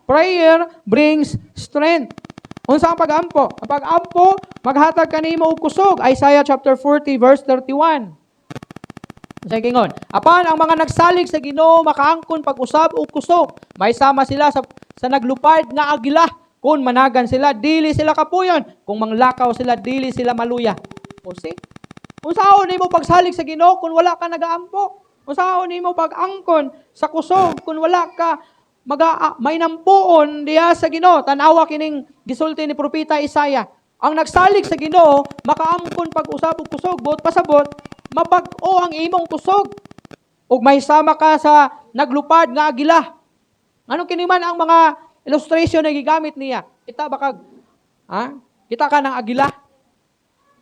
Prayer brings strength. Unsa ang pag-ampo? Ang pag-ampo maghatag kanimo og kusog. Isaiah chapter 40 verse 31. Sa gingon, apan ang mga nagsalig sa Ginoo makaangkon pag-usab og kusog. May sama sila sa naglupad nga agila. Kung managan sila, dili sila kapuyon. Kung manglakaw sila, dili sila maluya. O see? Unsaon nimo pagsalig sa Ginoo kung wala ka nagaampo? Unsaon nimo pag-angkon sa kusog kung wala ka may nampuon diha sa Ginoo? Tanawa kining gisulti ni propeta Isaiah. Ang nagsalig sa Ginoo makaangkon pag-usab og kusog, buot pasabot mabag-o ang imong kusog. Ug may sama ka sa naglupad nga agila. Ano kini man ang mga illustration na gigamit niya? Kita bakag kita ka ng agila.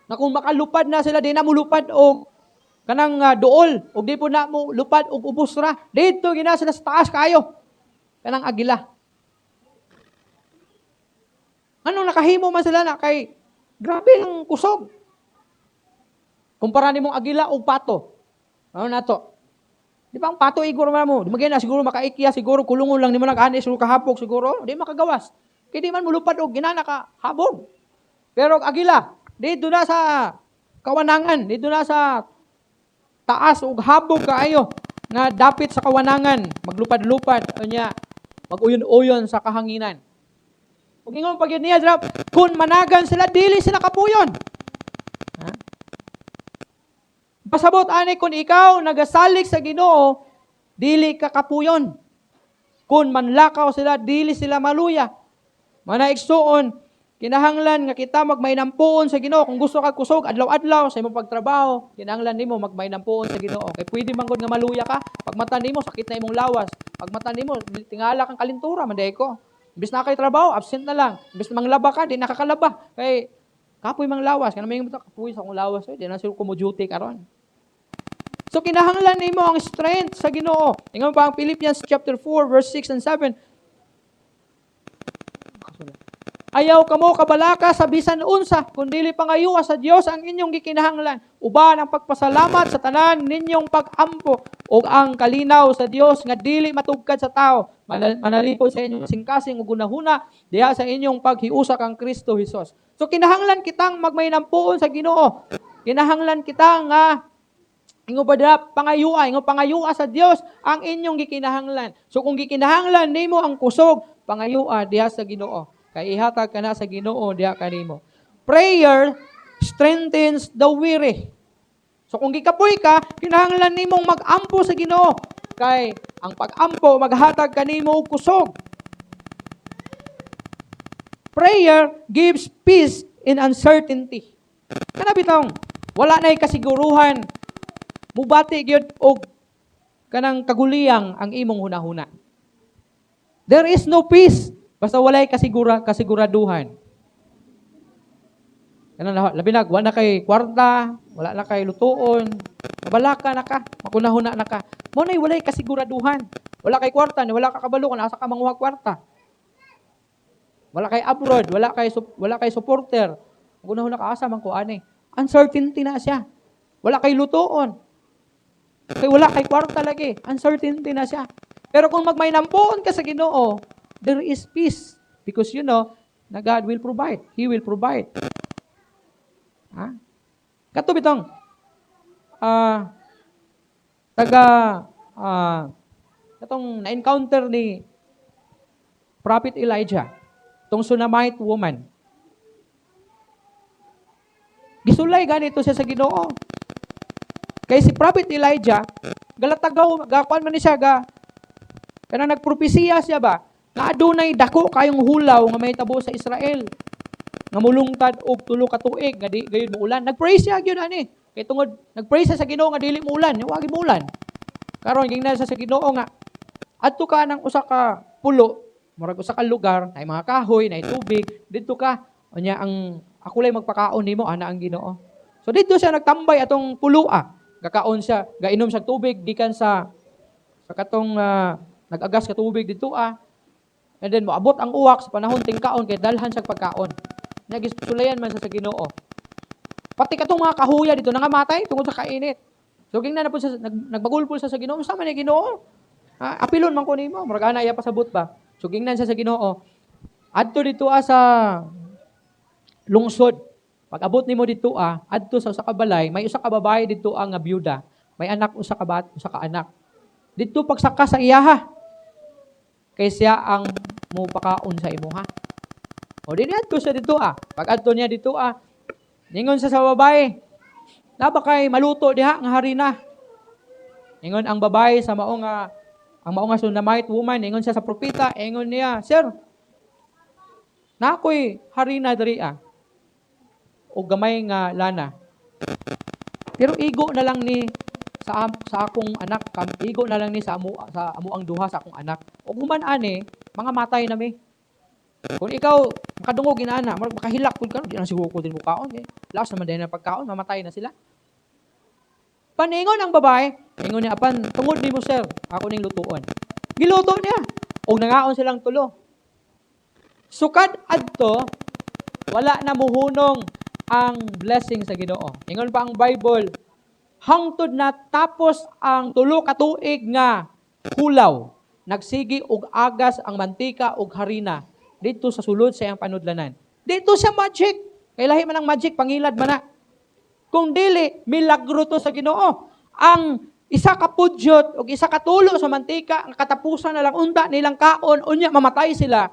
Na kung makalupad na sila, di na mo lupad og kanang duol, og di po na mo lupad og ubos ra. Dito gina sila sa taas kayo. Kanang agila. Anong nakahimo man sila na kay grabe ang kusog. Kumpara nimong agila o pato. Ano na to? Di ba ang pato iguro man mo? Di magina siguro makaikya, siguro kulungon lang nimo nag-ani siguro kahapok siguro, di makagawas. Kaya di man mulupad og ginana ka habog. Pero agila, dito na sa kawanangan, dito na sa taas og habog kaayo nga dapit sa kawanangan, maglupad-lupad unya, mag-uyon-uyon sa kahanginan. Ug ingon pag niya drop, kun managan sila dili sila kapuyon. Pasabot ani kung ikaw nagasalig sa Ginoo, dili ka kapuyon. Kung manlakaw sila, dili sila maluya. Manaigsuon, kinahanglan nga kita magmainampuon sa Ginoo. Kung gusto ka kusog adlaw-adlaw sa imong pagtrabaho, kinahanglan nimo magmainampuon sa Ginoo. Kay pwede man gud nga maluya ka, pag mata nimo sakit na imong lawas. Pag mata nimo tingala kang kalintura, manday ko. Imbis na kay trabaho, absent na lang. Imbis na manglaba ka, di nakakalaba. Kay kapoy mang lawas, kana may kapoy sa akong lawas, di na sila duty karon. So kinahanglan nimo ang strength sa Ginoo. Tingnan pa ang Philippians chapter 4 verse 6 and 7. Ayaw kamo kabalaka sa bisan unsa, kundili pangayuwa sa Dios ang inyong gikinahanglan. Uban ang pagpasalamat sa tanan ninyong pag-ampo ug ang kalinaw sa Dios nga dili matugkad sa tao. Manalipod sa inyong singkasing ug gunahuna diha sa inyong paghiusa kang Kristo Hesus. So kinahanglan kitang magmaynampuon sa Ginoo. Kinahanglan kita nga ingo pangayua sa Dios ang inyong gikinahanglan. So kung gikinahanglan nimo ang kusog, pangayua diha sa Ginoo. Kay ihatag ka na sa Ginoo diha kanimo. Prayer strengthens the weary. So kung gikapoy ka, kinahanglan nimong mag-ampo sa Ginoo. Kay ang pag-ampo maghatag kanimo og kusog. Prayer gives peace in uncertainty. Kana bitong wala nay kasiguruhan. Mubati gyud og kanang kaguliyang ang imong hunahuna. There is no peace basta walay kasiguraduhan. Kanang labi na wala na kay kwarta, wala na kay lutuon, mabalaka na ka, makunahuna na ka. Mo nay walay kasiguraduhan. Wala kay kwarta, ni wala ka kabalo kung asa ka manguha kwarta. Wala kay abroad, wala kay supporter. Makunahuna ka asa man ko ani. Uncertainty na siya. Wala kay lutuon. Kay wala kay kwarta lagi. Uncertainty na siya. Pero kung magmaynampuon ka sa Ginoo, there is peace. Because you know, na God will provide. He will provide. Kato bitong, katong na-encounter ni Prophet Elijah, tong Shunammite woman. Gisulay ganito siya sa Ginoo. Kay si Prophet Elijah, galatagaw, gakuan man ni siya, kanang nagpropesiya siya ba, na adunay dako kayong hulaw nga may tabo sa Israel. Nga mulungtad og tulo ka tuig nga di gayud mo ulan. Nagpray siya gyud ani. Kay tungod nagpray siya sa Ginoo nga dili mo ulan, wa gyud mo ulan. Karon gingnan sa Ginoo nga adto ka nang usa ka pulo, murag usa ka lugar, nay mga kahoy, nay tubig, didto ka unya ang ako lay magpakaon nimo ana ang Ginoo. So didto siya nagtambay atong pulua. Gakaon siya, gainom siya tubig gikan sa katong nag-agas ka tubig didto And then moabot ang uwak sa panahon tingkaon kay dalhan siya pagkaon. Nagisulayan man sa Ginoo. Pati katong mga kahuya dito nangamatay tungod sa kainit. So gingnan na po siya nagbagulpol sa Ginoo, sama ni Ginoo. Apilon man ko nimo, murag ana iya pasabot ba. So gingnan siya sa Ginoo. Adto dito sa lungsod. Pag abot nimo dito adto sa usa ka balay, may usa ka babae dito nga byuda. May anak usa ka anak. Dito pagsaka sa iyaha. Kay siya ang mupakaon sa imuha. O dili adto siya dito Pag adto niya dito ningon siya sa babae, "Na ba kay maluto diha nga harina?" Ingon ang babae sa ang mao nga Shunammite woman, ingon siya sa propeta, ingon niya, "Sir, na ako'y harina diri o gamay nga lana. Pero igo na lang ni sa akong anak, igo na lang ni sa amo ang duha sa akong anak. O human ani, mga matay na mi. Kung ikaw makadungog inaana, makahilak pud ka, di na siguro ko din mukaon Laos naman din na pagkaon, mamatay na sila." Paningon ang babae, ingon niya, "Apan, tungod nimo sir, ako ning lutuon." Giluto niya. Og nangaon silang tulo. Sukad adto, wala na muhunong ang blessing sa Ginoo. Ingon pa ang Bible, hangtod na tapos ang tulo ka tuig nga hulaw, nagsigi og agas ang mantika og harina dito sa sulod sa iyang panudlanan. Dito sa magic. Kay lahi man ang magic, pangilad man na. Kung dili, milagro to sa Ginoo. Ang isa ka pudyot o isa ka tulo sa mantika, ang katapusan na lang unta nilang kaon, unya mamatay sila.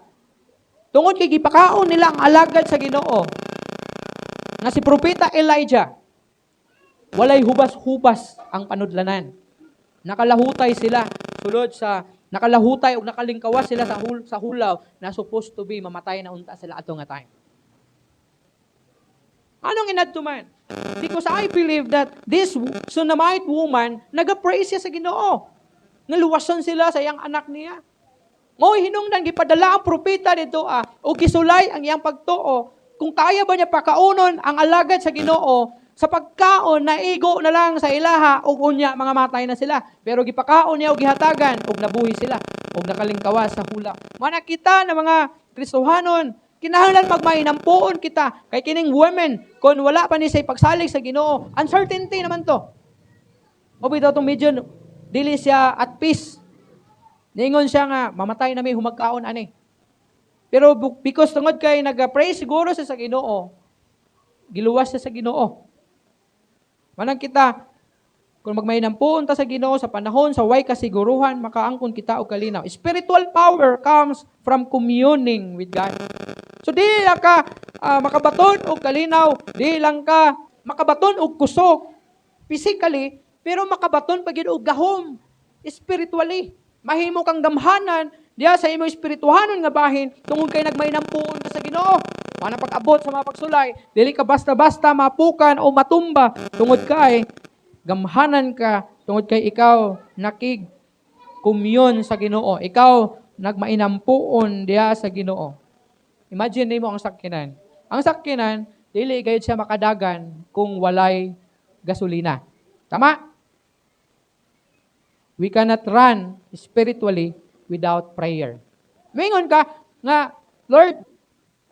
Tungod kay gipakaon nila ang alagad sa Ginoo. Na si Propeta Elijah, walay hubas-hubas ang panudlanan. Nakalahutay sila nakalahutay o nakalingkawas sila sa hulaw na supposed to be mamatay na unta sila ato nga time. Anong inadtuman? Because I believe that this Shunammite woman, nag-praise siya sa Ginoo. Naluwason sila sa iyang anak niya. Ngoy hinungdan, gipadala ang propeta dito o gisulay ang iyang pagtuo. Kung kaya ba niya pakaunon ang alagad sa Ginoo, sa pagkaon, naigo na lang sa ilaha, o unya, mga matay na sila. Pero gipakaon niya o gihatagan, o nabuhi sila, o nakalingkawas sa hula. Manakita na mga Kristohanon, kinahanglan magmainampuon kita kay kining women kung wala pa ni say pagsalig sa Ginoo. Uncertainty naman to. O bitaw tong medyo dili siya at peace. Ningon siya nga mamatay na may humagkaon ani. Pero because tungod kay nag-pray siguro siya sa Ginoo, giluwas siya sa Ginoo. Manang kita kung magmainampuon ta sa Ginoo sa panahon sa way kasiguruhan, makaangkon kita og kalinaw. Spiritual power comes from communing with God. So di lang ka makabaton og kalinaw, di lang ka makabaton og kusog physically, pero makabaton pagid og gahom spiritually. Mahimo kang gamhanan diya sa imong espirituhanon nga bahin tungod kay nagmainampuon ka sa Ginoo. Mana pag-abot sa mga pagsulay, dili ka basta-basta mapukan o matumba tungod kay gamhanan ka, tungod kay ikaw nakig-commune sa Ginoo. Ikaw nagmainampuon diya sa Ginoo. Imagine nimo ang sakyanan. Ang sakyanan, dili gayud siya makadagan kung walay gasolina. Tama? We cannot run spiritually without prayer. Mingon ka nga, Lord,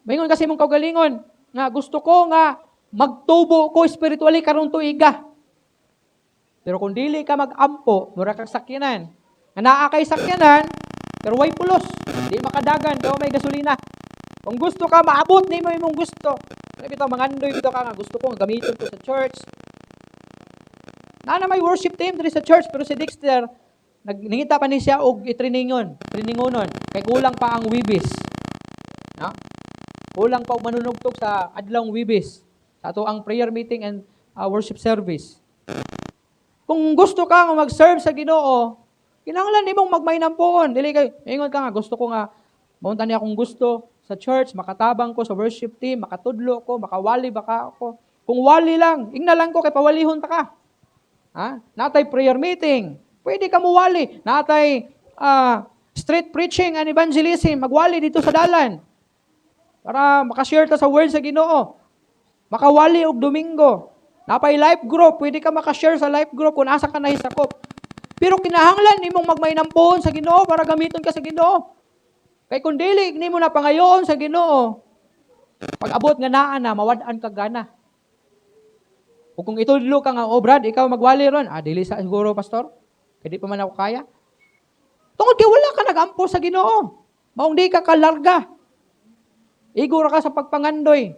mingon kasi mong kaugalingon nga gusto ko nga magtubo ko spiritually karong tuiga. Pero kung dili ka mag-ampo, mura kang sakyanan. Nga naa kay sakyanan, pero way pulos. Di makadagan, daw may gasolina. Kung gusto ka, maabot ni mo imong gusto. Sabi ito, mangandoy ito ka nga, gusto ko gamitin ko sa church. Na may worship team diri sa church, pero si Dexter, nangita pa ni siya og itriningonon. Kay kulang pa ang wibis. No? Kulang pa og manunugtog sa adlawng wibis. Sa ato ang prayer meeting and worship service. Kung gusto ka nga mag-serve sa Ginoo, kinahanglan nimong magmainampuon. Dili kay ingon ka nga gusto ko nga maunta niya akong gusto sa church, makatabang ko sa worship team, makatudlo ko, makawali baka ako. Kung wali lang, ingna lang ko kay pawalihon ta ka. Natay prayer meeting, pwede ka muwali. Natay street preaching and evangelism, magwali dito sa dalan. Para makashare ta sa word sa Ginoo. Makawali og Domingo. Napay life group, pwede ka makashare sa life group kung asa ka nahisakop. Pero kinahanglan nimong magmainampuon sa Ginoo para gamiton ka sa Ginoo. Kay kung dili nimo na pangayoon sa Ginoo, pag abot nga naa na, mawad-an ka gana. O kung itudlo ka nga, Brad, ikaw magwali ron. Dili sa siguro, pastor. Kaya di pa man ako kaya. Tungod kay wala ka nagampo sa Ginoo. Maong di ka kalarga. Igo ra ka sa pagpangandoy.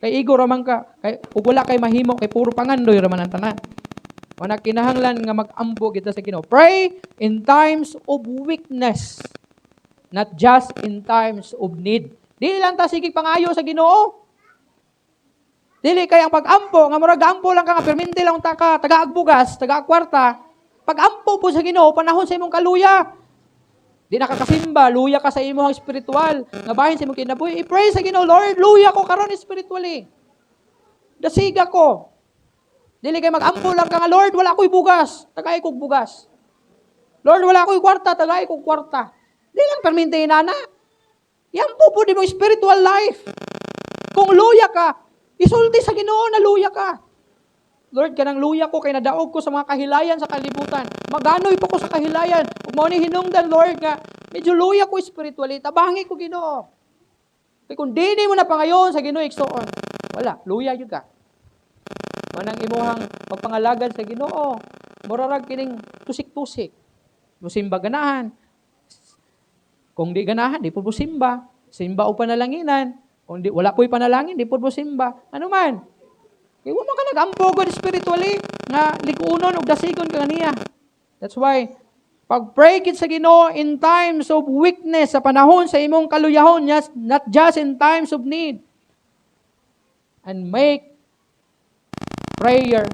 Kay igo raman ka, kay ug wala kay mahimo kay puro pangandoy raman ang tanan. Wala kinahanglan nga mag-ampo kita sa Ginoo. Pray in times of weakness, not just in times of need. Dili lang ta sige pangayo sa Ginoo. Dili kay ang pag-ampo nga murag ampo lang ka nga perminti lang ta ka taga-agbugas, taga-kwarta. Pag-ampo po sa Ginoo panahon sa imong kaluya. Di nakakasimba, luya ka sa imong spiritual. Nga bahin sa imong kinabuhi, i-pray sa Ginoo, Lord, luya ko karon spiritually. Dasiga ko. Dili kay mag-ampo lang ka nga, Lord, wala ko'y bugas. Tagay kog bugas. Lord, wala ko'y kwarta. Tagay kog kwarta. Di lang perminte inana. Yan po di mo spiritual life. Kung luya ka, isulti sa Ginoo na luya ka. Lord, kanang luya ko, kay nadaog ko sa mga kahilayan sa kalibutan. Maganoy pa ko sa kahilayan. Kung mo ni hinungdan, Lord, nga, medyo luya ko spiritually, tabangi ko Ginoo. Kaya kung di mo na pangayon sa Ginoo, iksoon, wala, luya yun ka. Manang imuhang magpangalagad sa Ginoo, murarag kining tusik-tusik. Musimba ganahan. Kung di ganahan, di po simba. Simba o panalanginan. Kung di, wala po'y panalangin, di po simba. Ano man? Kaya mo ka nag-ampo God spiritually, nga likunon o dasigon ka niya. That's why, pag-pray kit sa Ginoo in times of weakness, sa panahon sa imong kaluyahon, not just in times of need. And make prayer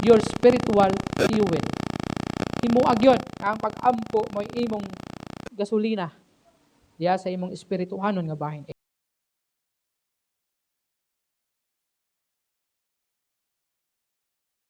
your spiritual fuel. Himuag yun, ang pag-ampo mo imong gasolina diya sa imong espirituhanon nga bahin.